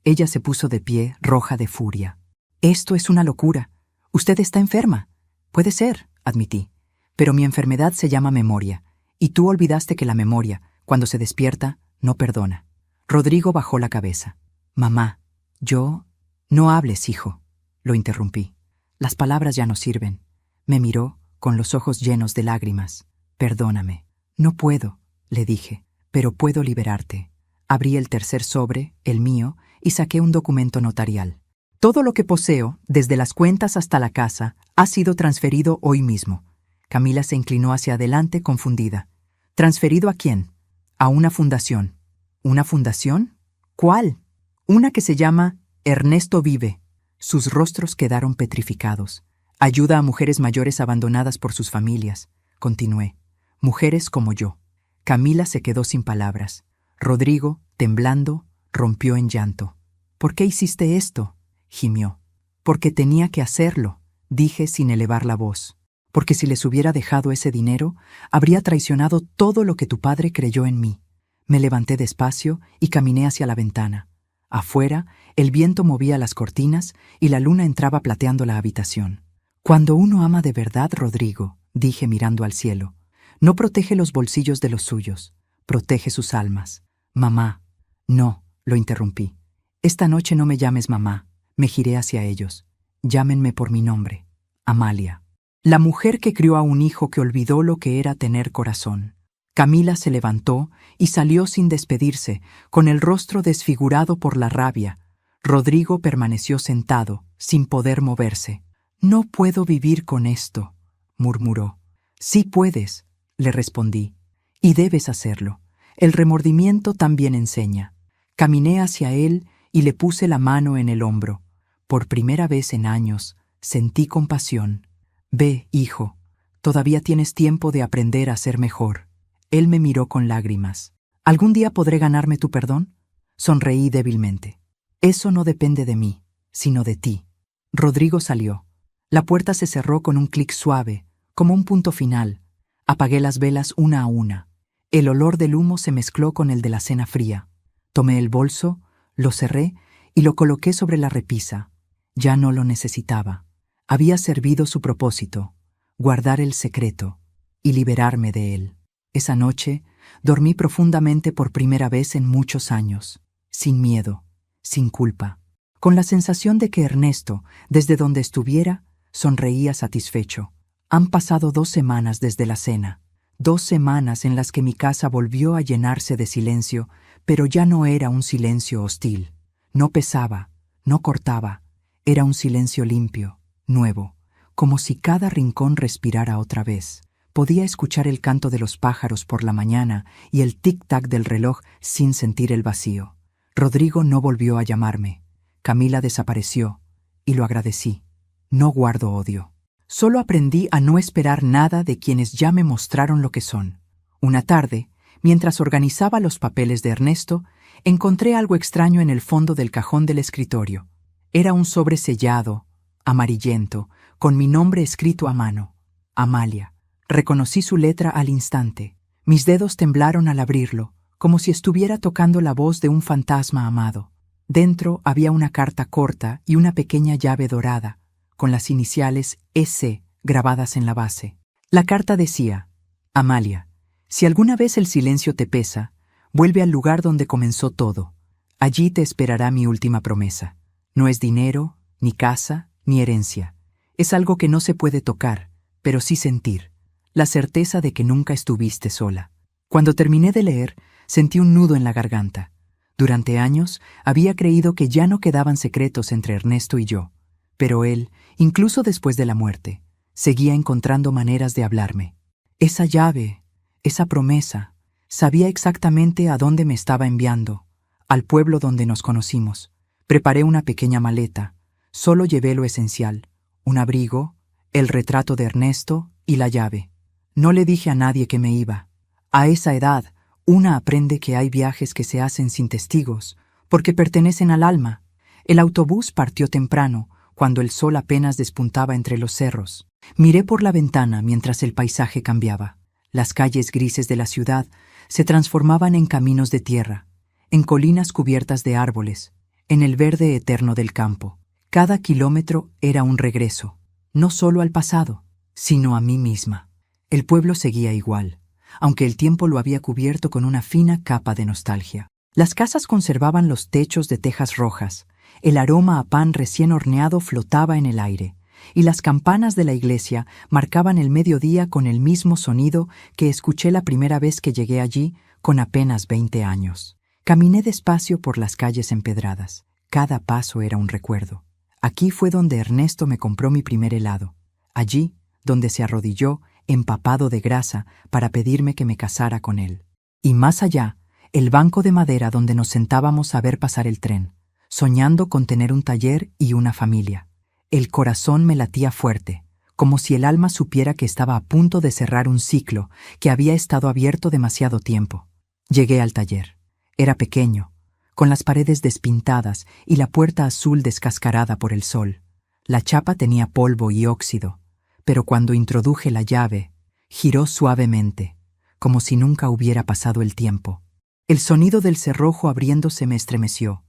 Ella se puso de pie, roja de furia. «Esto es una locura. Usted está enferma». «Puede ser», admití. «Pero mi enfermedad se llama memoria, y tú olvidaste que la memoria, cuando se despierta, no perdona». Rodrigo bajó la cabeza. «Mamá, yo...» «No hables, hijo», lo interrumpí. «Las palabras ya no sirven». Me miró, con los ojos llenos de lágrimas. «Perdóname». «No puedo», le dije, «pero puedo liberarte». Abrí el tercer sobre, el mío, y saqué un documento notarial. «Todo lo que poseo, desde las cuentas hasta la casa, ha sido transferido hoy mismo». Camila se inclinó hacia adelante, confundida. «¿Transferido a quién?» «A una fundación». ¿Una fundación? ¿Cuál?» «Una que se llama Ernesto Vive». Sus rostros quedaron petrificados. «Ayuda a mujeres mayores abandonadas por sus familias», continué. «Mujeres como yo». Camila se quedó sin palabras. Rodrigo, temblando, rompió en llanto. «¿Por qué hiciste esto?», gimió. «Porque tenía que hacerlo», dije sin elevar la voz. «Porque si les hubiera dejado ese dinero, habría traicionado todo lo que tu padre creyó en mí». Me levanté despacio y caminé hacia la ventana. Afuera, el viento movía las cortinas y la luna entraba plateando la habitación. Cuando uno ama de verdad, Rodrigo, dije mirando al cielo, no protege los bolsillos de los suyos, protege sus almas. Mamá. No, lo interrumpí. Esta noche no me llames mamá. Me giré hacia ellos. Llámenme por mi nombre. Amalia. La mujer que crió a un hijo que olvidó lo que era tener corazón. Camila se levantó y salió sin despedirse, con el rostro desfigurado por la rabia. Rodrigo permaneció sentado, sin poder moverse. «No puedo vivir con esto», murmuró. «Sí puedes», le respondí, «y debes hacerlo. El remordimiento también enseña». Caminé hacia él y le puse la mano en el hombro. Por primera vez en años, sentí compasión. «Ve, hijo, todavía tienes tiempo de aprender a ser mejor». Él me miró con lágrimas. «¿Algún día podré ganarme tu perdón?». Sonreí débilmente. «Eso no depende de mí, sino de ti». Rodrigo salió. La puerta se cerró con un clic suave, como un punto final. Apagué las velas una a una. El olor del humo se mezcló con el de la cena fría. Tomé el bolso, lo cerré y lo coloqué sobre la repisa. Ya no lo necesitaba. Había servido su propósito, guardar el secreto y liberarme de él. Esa noche dormí profundamente por primera vez en muchos años, sin miedo, sin culpa, con la sensación de que Ernesto, desde donde estuviera, sonreía satisfecho. Han pasado 2 semanas desde la cena, 2 semanas en las que mi casa volvió a llenarse de silencio, pero ya no era un silencio hostil. No pesaba, no cortaba, era un silencio limpio, nuevo, como si cada rincón respirara otra vez. Podía escuchar el canto de los pájaros por la mañana y el tic-tac del reloj sin sentir el vacío. Rodrigo no volvió a llamarme. Camila desapareció, y lo agradecí. No guardo odio. Solo aprendí a no esperar nada de quienes ya me mostraron lo que son. Una tarde, mientras organizaba los papeles de Ernesto, encontré algo extraño en el fondo del cajón del escritorio. Era un sobre sellado, amarillento, con mi nombre escrito a mano. Amalia. Reconocí su letra al instante. Mis dedos temblaron al abrirlo, como si estuviera tocando la voz de un fantasma amado. Dentro había una carta corta y una pequeña llave dorada, con las iniciales S grabadas en la base. La carta decía: Amalia, si alguna vez el silencio te pesa, vuelve al lugar donde comenzó todo. Allí te esperará mi última promesa. No es dinero, ni casa, ni herencia. Es algo que no se puede tocar, pero sí sentir. La certeza de que nunca estuviste sola. Cuando terminé de leer, sentí un nudo en la garganta. Durante años había creído que ya no quedaban secretos entre Ernesto y yo, pero él, incluso después de la muerte, seguía encontrando maneras de hablarme. Esa llave, esa promesa, sabía exactamente a dónde me estaba enviando, al pueblo donde nos conocimos. Preparé una pequeña maleta, solo llevé lo esencial, un abrigo, el retrato de Ernesto y la llave. No le dije a nadie que me iba. A esa edad, una aprende que hay viajes que se hacen sin testigos, porque pertenecen al alma. El autobús partió temprano, cuando el sol apenas despuntaba entre los cerros. Miré por la ventana mientras el paisaje cambiaba. Las calles grises de la ciudad se transformaban en caminos de tierra, en colinas cubiertas de árboles, en el verde eterno del campo. Cada kilómetro era un regreso, no solo al pasado, sino a mí misma. El pueblo seguía igual, aunque el tiempo lo había cubierto con una fina capa de nostalgia. Las casas conservaban los techos de tejas rojas, el aroma a pan recién horneado flotaba en el aire, y las campanas de la iglesia marcaban el mediodía con el mismo sonido que escuché la primera vez que llegué allí con apenas 20 años. Caminé despacio por las calles empedradas. Cada paso era un recuerdo. Aquí fue donde Ernesto me compró mi primer helado. Allí, donde se arrodilló, empapado de grasa, para pedirme que me casara con él. Y más allá, el banco de madera donde nos sentábamos a ver pasar el tren, soñando con tener un taller y una familia. El corazón me latía fuerte, como si el alma supiera que estaba a punto de cerrar un ciclo que había estado abierto demasiado tiempo. Llegué al taller. Era pequeño, con las paredes despintadas y la puerta azul descascarada por el sol. La chapa tenía polvo y óxido, pero cuando introduje la llave, giró suavemente, como si nunca hubiera pasado el tiempo. El sonido del cerrojo abriéndose me estremeció.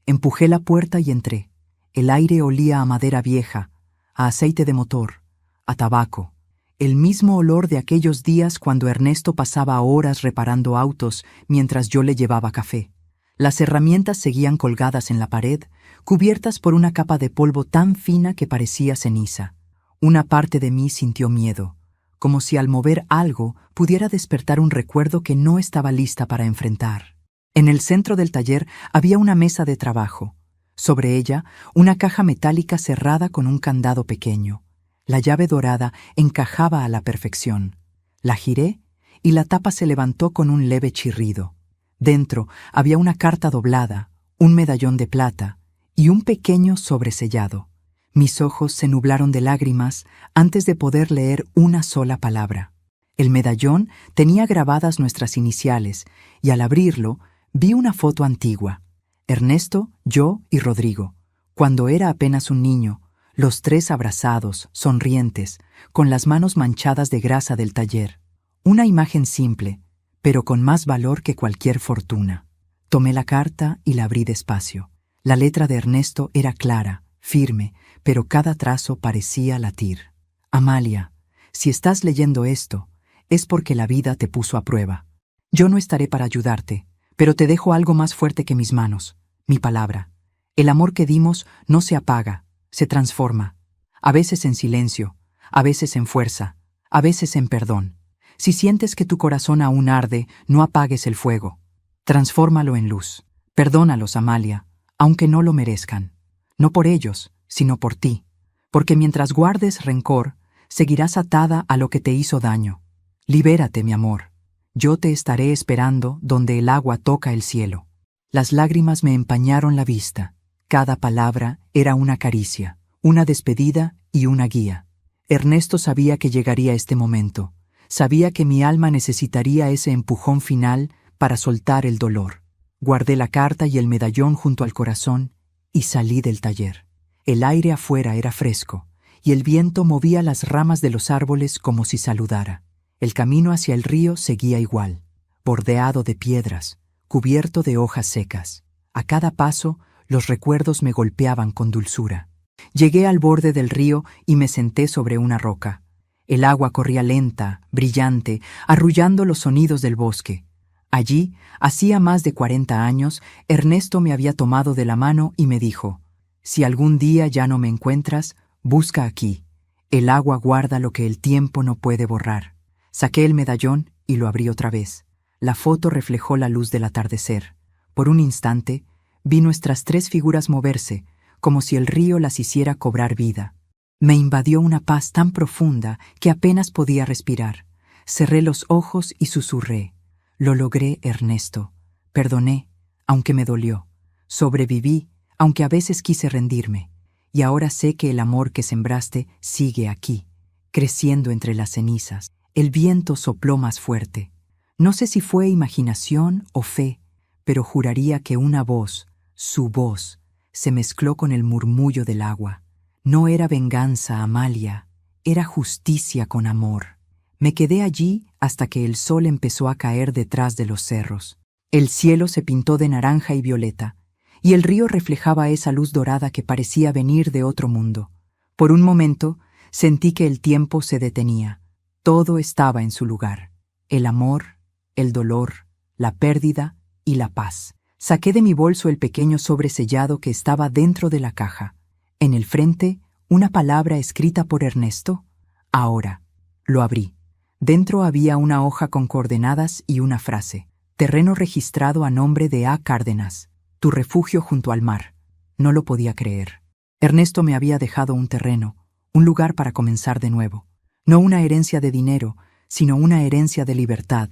Empujé la puerta y entré. El aire olía a madera vieja, a aceite de motor, a tabaco. El mismo olor de aquellos días cuando Ernesto pasaba horas reparando autos mientras yo le llevaba café. Las herramientas seguían colgadas en la pared, cubiertas por una capa de polvo tan fina que parecía ceniza. Una parte de mí sintió miedo, como si al mover algo pudiera despertar un recuerdo que no estaba lista para enfrentar. En el centro del taller había una mesa de trabajo. Sobre ella, una caja metálica cerrada con un candado pequeño. La llave dorada encajaba a la perfección. La giré y la tapa se levantó con un leve chirrido. Dentro había una carta doblada, un medallón de plata y un pequeño sobresellado. Mis ojos se nublaron de lágrimas antes de poder leer una sola palabra. El medallón tenía grabadas nuestras iniciales y al abrirlo vi una foto antigua. Ernesto, yo y Rodrigo, cuando era apenas un niño, los tres abrazados, sonrientes, con las manos manchadas de grasa del taller. Una imagen simple, pero con más valor que cualquier fortuna. Tomé la carta y la abrí despacio. La letra de Ernesto era clara, firme, pero cada trazo parecía latir. Amalia, si estás leyendo esto, es porque la vida te puso a prueba. Yo no estaré para ayudarte, pero te dejo algo más fuerte que mis manos, mi palabra. El amor que dimos no se apaga, se transforma. A veces en silencio, a veces en fuerza, a veces en perdón. Si sientes que tu corazón aún arde, no apagues el fuego. Transfórmalo en luz. Perdónalos, Amalia, aunque no lo merezcan. No por ellos, sino por ti. Porque mientras guardes rencor, seguirás atada a lo que te hizo daño. Libérate, mi amor. Yo te estaré esperando donde el agua toca el cielo. Las lágrimas me empañaron la vista. Cada palabra era una caricia, una despedida y una guía. Ernesto sabía que llegaría este momento. Sabía que mi alma necesitaría ese empujón final para soltar el dolor. Guardé la carta y el medallón junto al corazón y salí del taller. El aire afuera era fresco y el viento movía las ramas de los árboles como si saludara. El camino hacia el río seguía igual, bordeado de piedras, cubierto de hojas secas. A cada paso, los recuerdos me golpeaban con dulzura. Llegué al borde del río y me senté sobre una roca. El agua corría lenta, brillante, arrullando los sonidos del bosque. Allí, hacía más de 40 años, Ernesto me había tomado de la mano y me dijo: «Si algún día ya no me encuentras, busca aquí. El agua guarda lo que el tiempo no puede borrar». Saqué el medallón y lo abrí otra vez. La foto reflejó la luz del atardecer. Por un instante, vi nuestras tres figuras moverse, como si el río las hiciera cobrar vida. Me invadió una paz tan profunda que apenas podía respirar. Cerré los ojos y susurré: «Lo logré, Ernesto. Perdoné, aunque me dolió. Sobreviví, aunque a veces quise rendirme. Y ahora sé que el amor que sembraste sigue aquí, creciendo entre las cenizas». El viento sopló más fuerte. No sé si fue imaginación o fe, pero juraría que una voz, su voz, se mezcló con el murmullo del agua. No era venganza, Amalia, era justicia con amor. Me quedé allí hasta que el sol empezó a caer detrás de los cerros. El cielo se pintó de naranja y violeta, y el río reflejaba esa luz dorada que parecía venir de otro mundo. Por un momento, sentí que el tiempo se detenía. Todo estaba en su lugar. El amor, el dolor, la pérdida y la paz. Saqué de mi bolso el pequeño sobresellado que estaba dentro de la caja. En el frente, una palabra escrita por Ernesto: «Ahora». Lo abrí. Dentro había una hoja con coordenadas y una frase: «Terreno registrado a nombre de A. Cárdenas. Tu refugio junto al mar». No lo podía creer. Ernesto me había dejado un terreno, un lugar para comenzar de nuevo. No una herencia de dinero, sino una herencia de libertad.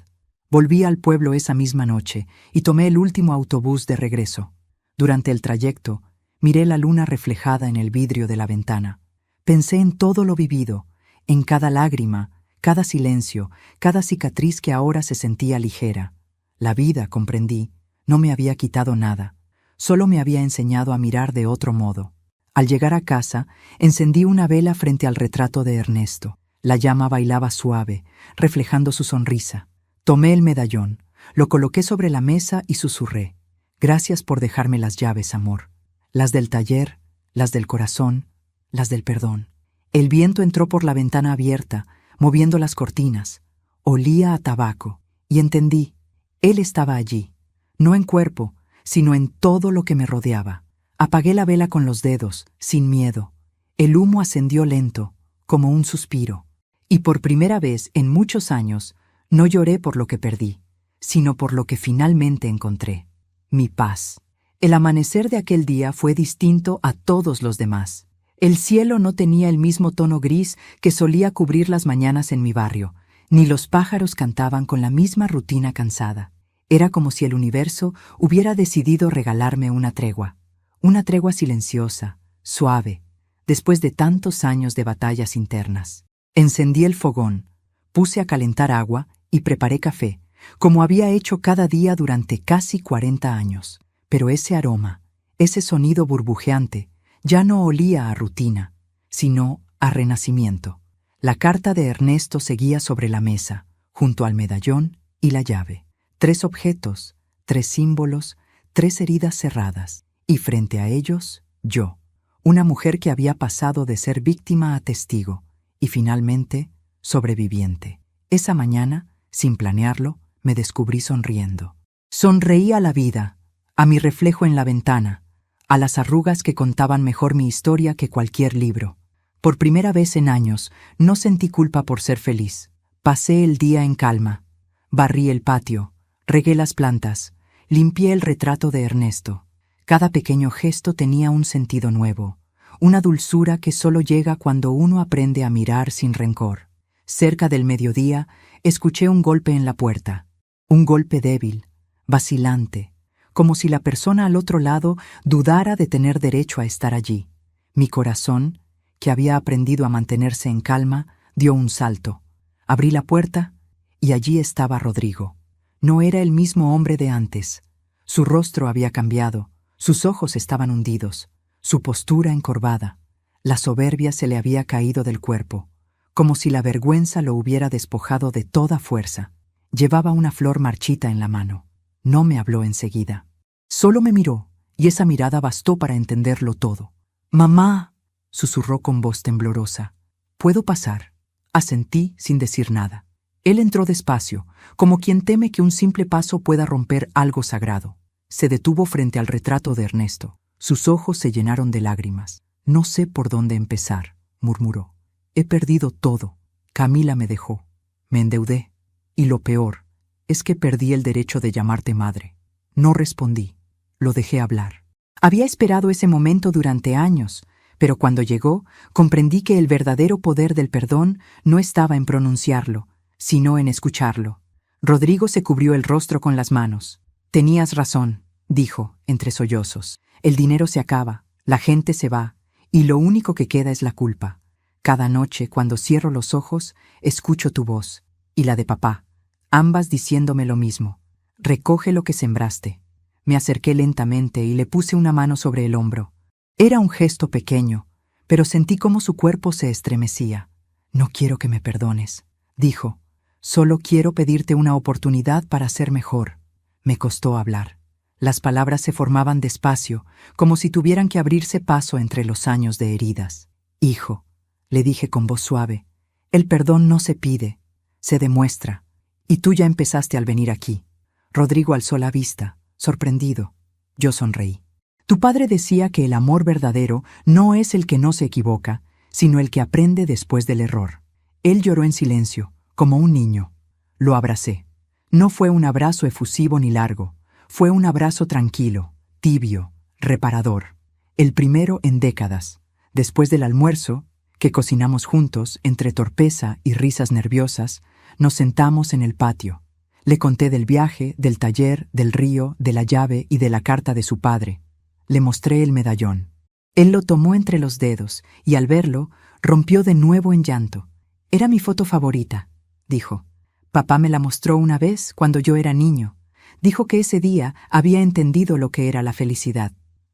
Volví al pueblo esa misma noche y tomé el último autobús de regreso. Durante el trayecto, miré la luna reflejada en el vidrio de la ventana. Pensé en todo lo vivido, en cada lágrima, cada silencio, cada cicatriz que ahora se sentía ligera. La vida, comprendí, no me había quitado nada, solo me había enseñado a mirar de otro modo. Al llegar a casa, encendí una vela frente al retrato de Ernesto. La llama bailaba suave, reflejando su sonrisa. Tomé el medallón, lo coloqué sobre la mesa y susurré: Gracias por dejarme las llaves, amor. Las del taller, las del corazón, las del perdón. El viento entró por la ventana abierta, moviendo las cortinas. Olía a tabaco, y entendí. Él estaba allí, no en cuerpo, sino en todo lo que me rodeaba. Apagué la vela con los dedos, sin miedo. El humo ascendió lento, como un suspiro. Y por primera vez en muchos años, no lloré por lo que perdí, sino por lo que finalmente encontré. Mi paz. El amanecer de aquel día fue distinto a todos los demás. El cielo no tenía el mismo tono gris que solía cubrir las mañanas en mi barrio, ni los pájaros cantaban con la misma rutina cansada. Era como si el universo hubiera decidido regalarme una tregua silenciosa, suave, después de tantos años de batallas internas. Encendí el fogón, puse a calentar agua y preparé café, como había hecho cada día durante casi 40 años. Pero ese aroma, ese sonido burbujeante, ya no olía a rutina, sino a renacimiento. La carta de Ernesto seguía sobre la mesa, junto al medallón y la llave. 3 objetos, 3 símbolos, 3 heridas cerradas. Y frente a ellos, yo, una mujer que había pasado de ser víctima a testigo, y finalmente, sobreviviente. Esa mañana, sin planearlo, me descubrí sonriendo. Sonreí a la vida, a mi reflejo en la ventana, a las arrugas que contaban mejor mi historia que cualquier libro. Por primera vez en años, no sentí culpa por ser feliz. Pasé el día en calma. Barrí el patio, regué las plantas, limpié el retrato de Ernesto. Cada pequeño gesto tenía un sentido nuevo, una dulzura que solo llega cuando uno aprende a mirar sin rencor. Cerca del mediodía, escuché un golpe en la puerta. Un golpe débil, vacilante, como si la persona al otro lado dudara de tener derecho a estar allí. Mi corazón, que había aprendido a mantenerse en calma, dio un salto. Abrí la puerta y allí estaba Rodrigo. No era el mismo hombre de antes. Su rostro había cambiado, sus ojos estaban hundidos, su postura encorvada. La soberbia se le había caído del cuerpo, como si la vergüenza lo hubiera despojado de toda fuerza. Llevaba una flor marchita en la mano. No me habló enseguida. Solo me miró, y esa mirada bastó para entenderlo todo. «Mamá», susurró con voz temblorosa. «¿Puedo pasar?» Asentí sin decir nada. Él entró despacio, como quien teme que un simple paso pueda romper algo sagrado. Se detuvo frente al retrato de Ernesto. Sus ojos se llenaron de lágrimas. «No sé por dónde empezar», murmuró. «He perdido todo. Camila me dejó. Me endeudé. Y lo peor es que perdí el derecho de llamarte madre». No respondí. Lo dejé hablar. Había esperado ese momento durante años, pero cuando llegó, comprendí que el verdadero poder del perdón no estaba en pronunciarlo, sino en escucharlo. Rodrigo se cubrió el rostro con las manos. «Tenías razón», dijo, entre sollozos. «El dinero se acaba, la gente se va, y lo único que queda es la culpa. Cada noche, cuando cierro los ojos, escucho tu voz, y la de papá, ambas diciéndome lo mismo. Recoge lo que sembraste». Me acerqué lentamente y le puse una mano sobre el hombro. Era un gesto pequeño, pero sentí cómo su cuerpo se estremecía. «No quiero que me perdones», dijo. «Solo quiero pedirte una oportunidad para ser mejor». Me costó hablar. Las palabras se formaban despacio, como si tuvieran que abrirse paso entre los años de heridas. «Hijo», le dije con voz suave, «el perdón no se pide, se demuestra, y tú ya empezaste al venir aquí». Rodrigo alzó la vista, sorprendido. Yo sonreí. «Tu padre decía que el amor verdadero no es el que no se equivoca, sino el que aprende después del error». Él lloró en silencio, como un niño. Lo abracé. No fue un abrazo efusivo ni largo, fue un abrazo tranquilo, tibio, reparador. El primero en décadas. Después del almuerzo, que cocinamos juntos, entre torpeza y risas nerviosas, nos sentamos en el patio. Le conté del viaje, del taller, del río, de la llave y de la carta de su padre. Le mostré el medallón. Él lo tomó entre los dedos y al verlo, rompió de nuevo en llanto. «Era mi foto favorita», dijo. «Papá me la mostró una vez cuando yo era niño. Dijo que ese día había entendido lo que era la felicidad».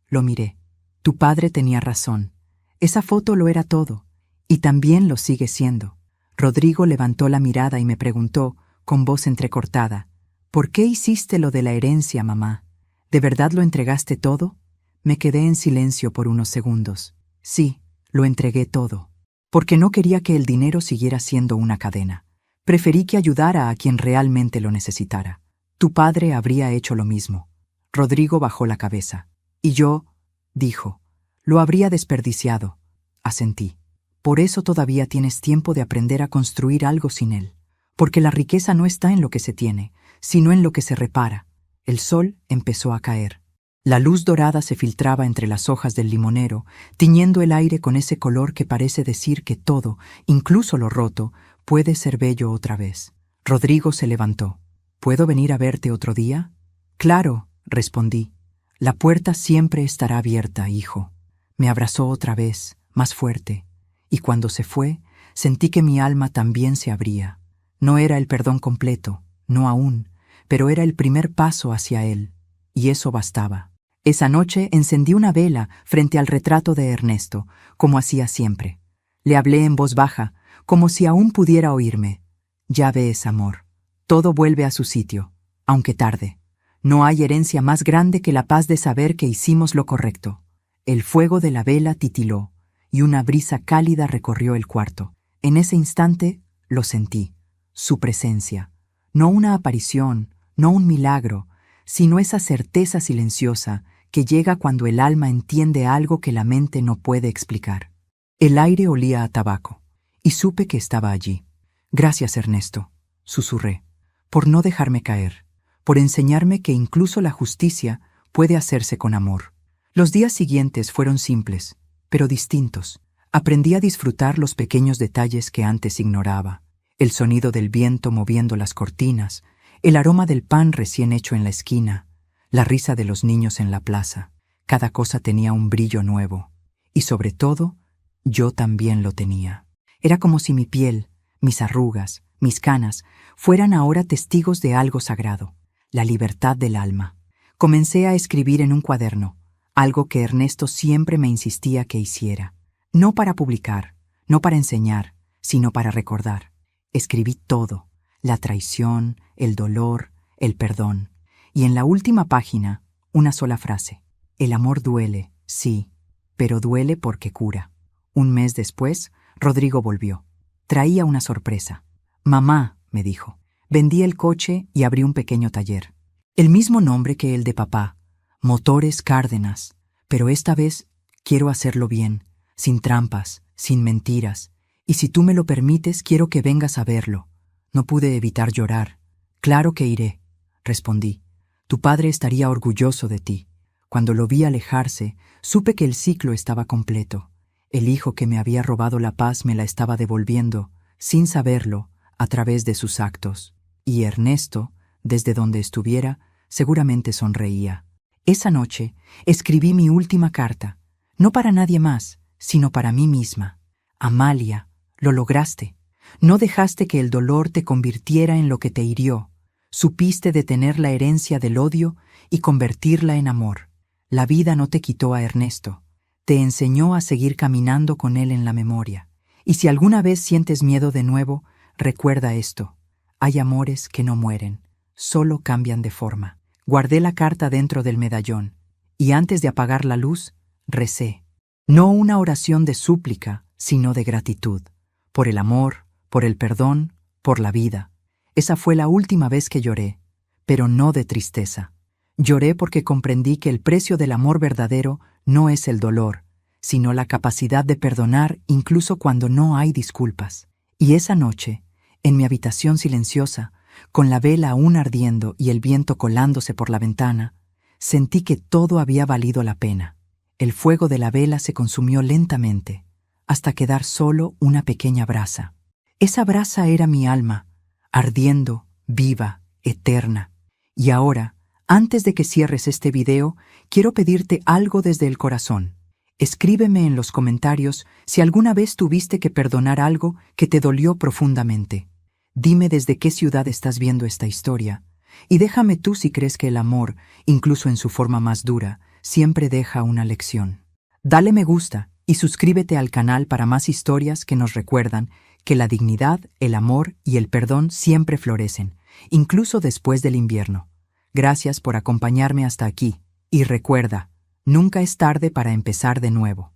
Lo miré. «Tu padre tenía razón. Esa foto lo era todo, y también lo sigue siendo». Rodrigo levantó la mirada y me preguntó, con voz entrecortada, «¿Por qué hiciste lo de la herencia, mamá?» ¿De verdad lo entregaste todo? Me quedé en silencio por unos segundos. Sí, lo entregué todo. Porque no quería que el dinero siguiera siendo una cadena. Preferí que ayudara a quien realmente lo necesitara. Tu padre habría hecho lo mismo. Rodrigo bajó la cabeza. Y yo, dijo, lo habría desperdiciado. Asentí. Por eso todavía tienes tiempo de aprender a construir algo sin él. Porque la riqueza no está en lo que se tiene, sino en lo que se repara. El sol empezó a caer. La luz dorada se filtraba entre las hojas del limonero, tiñendo el aire con ese color que parece decir que todo, incluso lo roto, puede ser bello otra vez. Rodrigo se levantó. ¿Puedo venir a verte otro día? Claro, respondí. La puerta siempre estará abierta, hijo. Me abrazó otra vez, más fuerte, y cuando se fue, sentí que mi alma también se abría. No era el perdón completo, no aún, pero era el primer paso hacia él, y eso bastaba. Esa noche encendí una vela frente al retrato de Ernesto, como hacía siempre. Le hablé en voz baja, como si aún pudiera oírme. Ya ves, amor, todo vuelve a su sitio, aunque tarde. No hay herencia más grande que la paz de saber que hicimos lo correcto. El fuego de la vela titiló, y una brisa cálida recorrió el cuarto. En ese instante lo sentí, su presencia. No una aparición, no un milagro, sino esa certeza silenciosa que llega cuando el alma entiende algo que la mente no puede explicar. El aire olía a tabaco, y supe que estaba allí. Gracias, Ernesto, susurré, por no dejarme caer, por enseñarme que incluso la justicia puede hacerse con amor. Los días siguientes fueron simples, pero distintos. Aprendí a disfrutar los pequeños detalles que antes ignoraba. El sonido del viento moviendo las cortinas, el aroma del pan recién hecho en la esquina, la risa de los niños en la plaza. Cada cosa tenía un brillo nuevo. Y sobre todo, yo también lo tenía. Era como si mi piel, mis arrugas, mis canas, fueran ahora testigos de algo sagrado, la libertad del alma. Comencé a escribir en un cuaderno, algo que Ernesto siempre me insistía que hiciera. No para publicar, no para enseñar, sino para recordar. Escribí todo, la traición, el dolor, el perdón. Y en la última página, una sola frase. El amor duele, sí, pero duele porque cura. Un mes después, Rodrigo volvió. Traía una sorpresa. Mamá, me dijo. Vendí el coche y abrí un pequeño taller. El mismo nombre que el de papá, Motores Cárdenas. Pero esta vez quiero hacerlo bien, sin trampas, sin mentiras. Y si tú me lo permites, quiero que vengas a verlo. No pude evitar llorar. Claro que iré, respondí. Tu padre estaría orgulloso de ti. Cuando lo vi alejarse, supe que el ciclo estaba completo. El hijo que me había robado la paz me la estaba devolviendo, sin saberlo, a través de sus actos. Y Ernesto, desde donde estuviera, seguramente sonreía. Esa noche escribí mi última carta, no para nadie más, sino para mí misma. Amalia, lo lograste. No dejaste que el dolor te convirtiera en lo que te hirió. Supiste detener la herencia del odio y convertirla en amor. La vida no te quitó a Ernesto. Te enseñó a seguir caminando con él en la memoria. Y si alguna vez sientes miedo de nuevo, recuerda esto. Hay amores que no mueren, solo cambian de forma. Guardé la carta dentro del medallón, y antes de apagar la luz, recé. No una oración de súplica, sino de gratitud. Por el amor, por el perdón, por la vida. Esa fue la última vez que lloré, pero no de tristeza. Lloré porque comprendí que el precio del amor verdadero no es el dolor, sino la capacidad de perdonar incluso cuando no hay disculpas. Y esa noche, en mi habitación silenciosa, con la vela aún ardiendo y el viento colándose por la ventana, sentí que todo había valido la pena. El fuego de la vela se consumió lentamente, hasta quedar solo una pequeña brasa. Esa brasa era mi alma, ardiendo, viva, eterna. Y ahora, antes de que cierres este video, quiero pedirte algo desde el corazón. Escríbeme en los comentarios si alguna vez tuviste que perdonar algo que te dolió profundamente. Dime desde qué ciudad estás viendo esta historia, y déjame tú si crees que el amor, incluso en su forma más dura, siempre deja una lección. Dale me gusta y suscríbete al canal para más historias que nos recuerdan que la dignidad, el amor y el perdón siempre florecen, incluso después del invierno. Gracias por acompañarme hasta aquí. Y recuerda, nunca es tarde para empezar de nuevo.